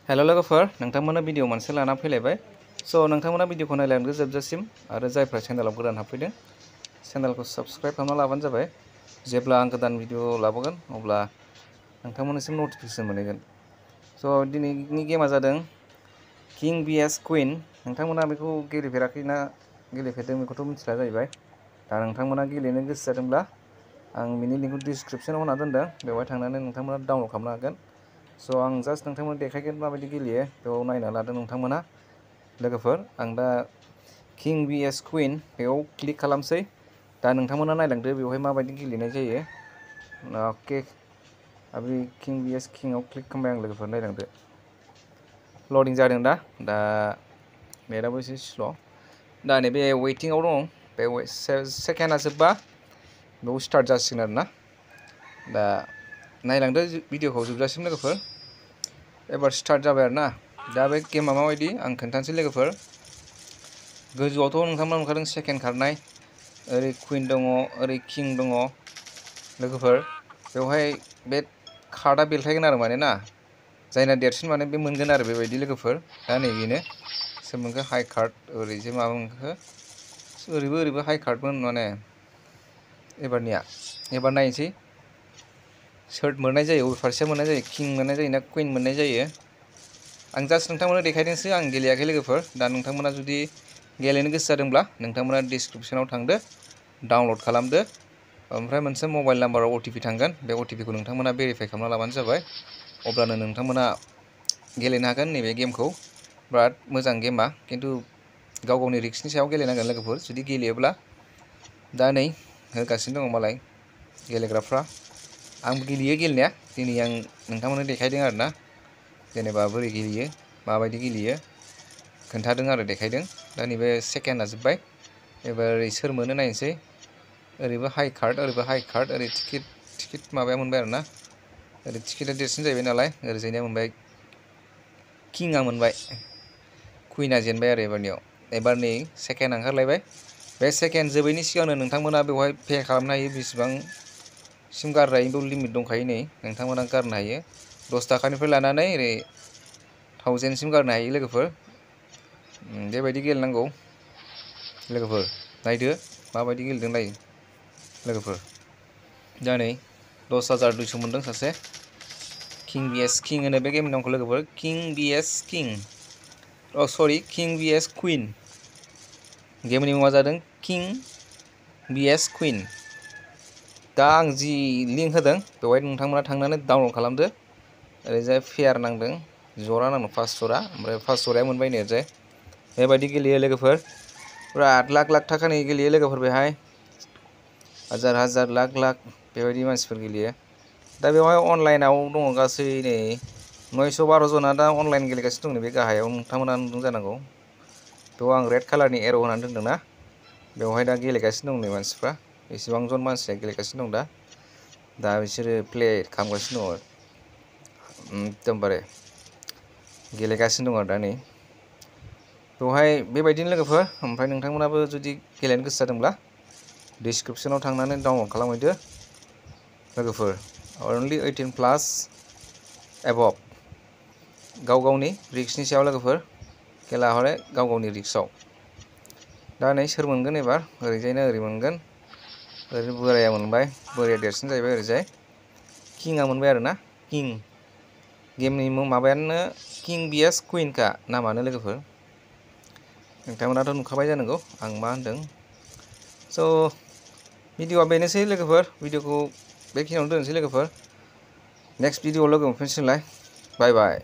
हेल' लोगोफोर नोंथांमोना भिडिअ मोनसे लाना फैलायबाय स' नोंथांमोना भिडिअखौ नायलांदो जोबजासिम आरो जायफ्रा चेनेलाव गोदान हाबफैदों चेनेलखौ साबस्क्राइब खालामना लाबानो जाबाय जेब्ला आं गोदान भिडिअ लाबोगोन अब्ला नोंथांमोननिसिम नटिफिकेसन मोनहैगोन स' दिनैनि गेमा जादों किं vs क्वीन नोंथांमोना बेखौ गेलेफेराखैना गेलेफेरदों बेखौथ' मिथिला जाहैबाय दा नोंथांमोना गेलेनो गोसो जादोंब्ला आं बिनि लिंकखौ डिसक्रिप्सनाव होना दोनदों बेवहाय थांनानै नोंथांमोना डाउनलड खालामनो हागोन स' आं जास्ट नोंथांमोन देखायगोन माबायदि गेलेयो बेयाव नायना लादो नोंथांमोना लोगोफोर आं दा किं vs क्वीन बेयाव क्लिक खालामसै दा नोंथांमोना नायलांदो बेवहाय माबायदि गेलेनाय जायो अके बे किं vs किंआव क्लिक खालामबाय आं लोगोफोर नायलांदो लडिं जादों दा नेटआबो एसे स्ल' दा नैबे वेटिंआव दं बे सेकेन्डआ जोब्बा बेयाव स्टार्ट जासिगोन आरोना दा नायलांदो भिडिअखौ जोबजासिम लोगोफोर एबार स्टार्ट जाबाय आरोना दा बे गेमा माबायदि आं खोन्थानोसै लोगोफोर गोजौआवथ' नोंथांमोना नुखादों सेकेन्ड खारनाय ओरै क्वीन दङ ओरै किं दङ लोगोफोर बेवहाय बे कार्डआ बेलथायगोन आरो माने ना जायना देरसिन माने बे मोनगोन आरो बेबायदि लोगोफोर दा नैबेनो सोर मोनखो हाई कार्ड ओरैजे माबा मोनखो ओरैबो हाई कार्डमोन माने एबार नायनोसै सोर मोननाय जायो अबे फारसेया मोननाय जायो किं मोननाय जायो ना क्वीन मोननाय जायो आं जास्ट नोंथांमोना देखायदोंसो आं गेलेयाखै लोगोफोर दा नोंथांमोना जुदि गेलेनो गोसो जादोंब्ला नोंथांमोना डिसक्रिप्सनाव थांदो डाउनलड खालामदो ओमफ्राय मोनसे मबाइल नाम्बाराव OTP थांगोन बे OTPखौ नोंथांमोना भेरिफाइ खालामना लाबानो जाबाय अब्लानो नोंथांमोना गेलेनो हागोन नैबे गेमखौ बिराद मोजां गेमा खिन्थु गाव गावनि रिस्कनि सायाव गेलेनांगोन लोगोफोर जुदि गेलेयोब्ला दा नै होगासिनो दङ मालाय गेलेग्राफ्रा आंबो गेलेयो गेलेनाया दिनै आं नोंथांमोननो देखायदों आरोना जेनेबा बोरै गेलेयो माबायदि गेलेयो खोन्थादों आरो देखायदों दा नैबे सेकेन्डआ जोब्बाय एबार ओरै सोर मोनो नायनोसै ओरैबो हाई कार्ड ओरै टिकेट माबाया मोनबाय आरोना ओरै टिकेटआ देरसिन जाहैबाय नालाय ओरैजायनिया मोनबाय किंआ मोनबाय क्वीना जेनबाय आरो एबार नै सेकेन्ड ओंखारलायबाय बे सेकेन्ड जोबैनि सिगांनो नोंथांमोना बेवहाय पे खालामनो हायो बेसेबांसिम गारनो हायो बेयाव लिमिट दंखायो नै नोंथांमोना गारनो हायो 10 थाखानिफ्राय लानानै ओरै 1000सिम गारनो हायो लोगोफोर बेबायदि गेलेनांगौ लोगोफोर नायदो माबायदि गेलेदों नाय लोगोफोर दा नै 10,200 मोनदों सासे किं vs किं होनो बे गेमनि नामखौ लोगोफोर किं vs किं सरि किं vs क्वीन गेमनि मुङा जादों किं vs क्वीन दा आं जि लिंक होदों बेवहाय नोंथांमोना थांनानै डाउनलड खालामदो ओरैजाय फेयार नांदों जरा नांदों फार्स्ट जरा ओमफ्राय फार्स्ट जराया मोनबाय नै ओरैजाय बेबायदि गेलेयो लोगोफोर बिराद लाख थाखानि गेलेयो लोगोफोर बेहाय हाजार लाख बेबायदि मानसिफोर गेलेयो दा बेवहाय अनलाइनाव दङ गासै नै 912 जना दा अनलाइन गेलेगासिनो दं नै बे गाहायाव नोंथांमोना नुदों जानांगौ बेयाव आं रेड कालारनि एर' होनानै दोनदोंना बेवहाय दा गेलेगासिनो दं नै मानसिफ्रा बेसेबां जन मानसिया गेलेगासिनो दं दा बिसोरो प्ले खालामगासिनो दङ एकदमबारे गेलेगासिनो दं आरो दा नै बेवहाय बेबायदिनो लोगोफोर ओमफ्राय नोंथांमोनाबो जुदि गेलेनो गोसो जादोंब्ला डिसक्रिप्सनाव थांनानै डाउनलड खालामहैदो लोगोफोर अनलि 18+ एबभ गाव गावनि रिक्सनि सायाव लोगोफोर खेला हले गाव गावनि रिक्सआव दा नै सोर मोनगोन एबार ओरैजायना ओरै मोनगोन ओरै बोराया मोनबाय बोराया देरसिन जाहैबाय ओरैजाय किंआ मोनबाय आरोना किं गेमनि माबायानो किं vs क्वीनखा नामानो लोगोफोर नोंथांमोनाथ' नुखाबाय जानांगौ आं मा होनदों स' भिडिअआ बेनोसै लोगोफोर भिडिअखौ बेखिनियावनो दोननोसै लोगोफोर नेक्स्ट भिडिअआव लोगो मोनफिनसिगोनलाय बाय